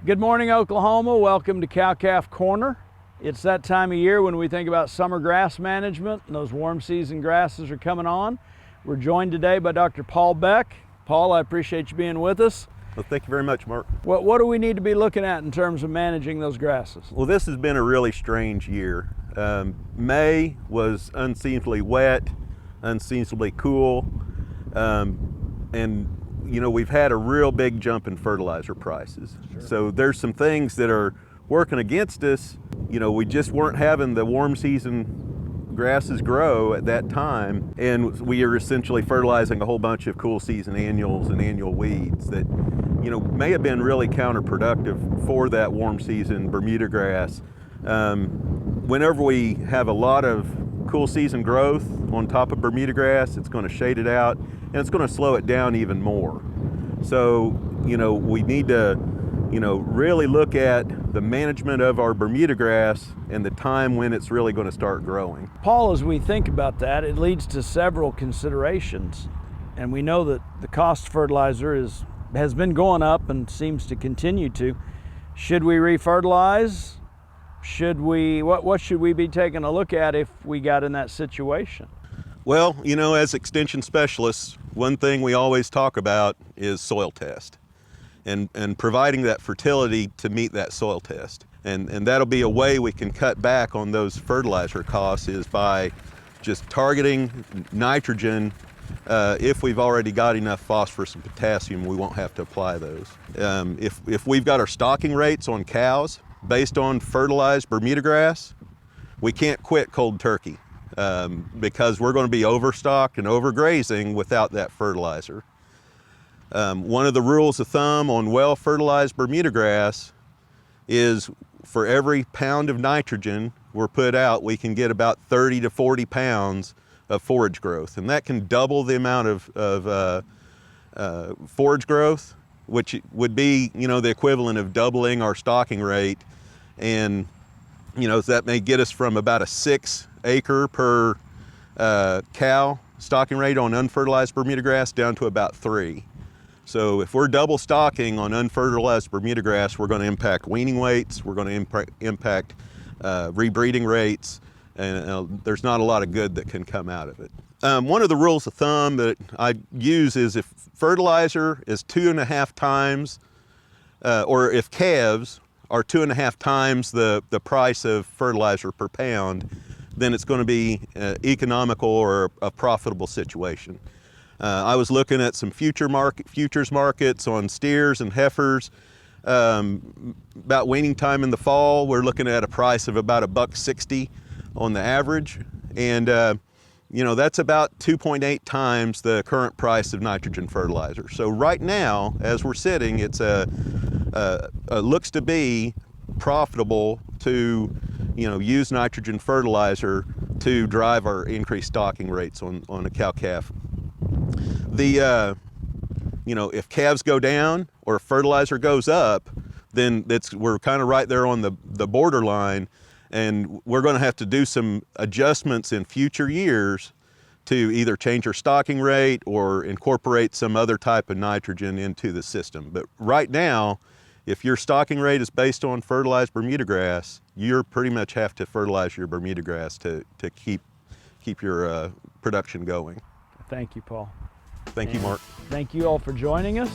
Good morning, Oklahoma. Welcome to Cow-Calf Corner. It's that time of year when we think about summer grass management and those warm season grasses are coming on. We're joined today by Dr. Paul Beck. Paul, I appreciate you being with us. Well, thank you very much, Mark. What do we need to be looking at in terms of managing those grasses? Well, this has been a really strange year. May was unseasonably wet, unseasonably cool, and you know, we've had a real big jump in fertilizer prices. Sure. So there's some things that are working against us. You know, we just weren't having the warm season grasses grow at that time, and we are essentially fertilizing a whole bunch of cool season annuals and annual weeds that, you know, may have been really counterproductive for that warm season Bermuda grass. Whenever we have a lot of cool season growth on top of Bermuda grass, it's going to shade it out and it's going to slow it down even more. So, you know, we need to, you know, really look at the management of our Bermuda grass and the time when it's really going to start growing. Paul, as we think about that, it leads to several considerations. And we know that the cost of fertilizer has been going up and seems to continue to. Should we refertilize? What should we be taking a look at if we got in that situation? Well, you know, as extension specialists, one thing we always talk about is soil test and providing that fertility to meet that soil test. And that'll be a way we can cut back on those fertilizer costs is by just targeting nitrogen. If we've already got enough phosphorus and potassium, we won't have to apply those. If we've got our stocking rates on cows based on fertilized Bermuda grass, we can't quit cold turkey because we're going to be overstocked and overgrazing without that fertilizer. One of the rules of thumb on well-fertilized Bermuda grass is for every pound of nitrogen we're put out, we can get about 30 to 40 pounds of forage growth, and that can double the amount of forage growth, which would be, you know, the equivalent of doubling our stocking rate. And, you know, that may get us from about a 6 acre per cow stocking rate on unfertilized Bermuda grass down to about 3. So if we're double stocking on unfertilized Bermuda grass, we're going to impact weaning weights, we're going to impact rebreeding rates, and there's not a lot of good that can come out of it. One of the rules of thumb that I use is if fertilizer is 2.5 times, or if calves are 2.5 times the price of fertilizer per pound, then it's going to be economical or a profitable situation. I was looking at some futures markets on steers and heifers. About weaning time in the fall, we're looking at a price of about $1.60 on the average, and you know, that's about 2.8 times the current price of nitrogen fertilizer. So right now, as we're sitting, it's looks to be profitable to, you know, use nitrogen fertilizer to drive our increased stocking rates on a cow-calf. You know, if calves go down or fertilizer goes up, then we're kind of right there on the borderline, and we're going to have to do some adjustments in future years to either change our stocking rate or incorporate some other type of nitrogen into the system. But right now, if your stocking rate is based on fertilized Bermuda grass, you pretty much have to fertilize your Bermuda grass to keep your production going. Thank you, Paul. Thank you, Mark. Thank you all for joining us.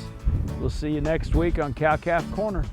We'll see you next week on Cow-Calf Corner.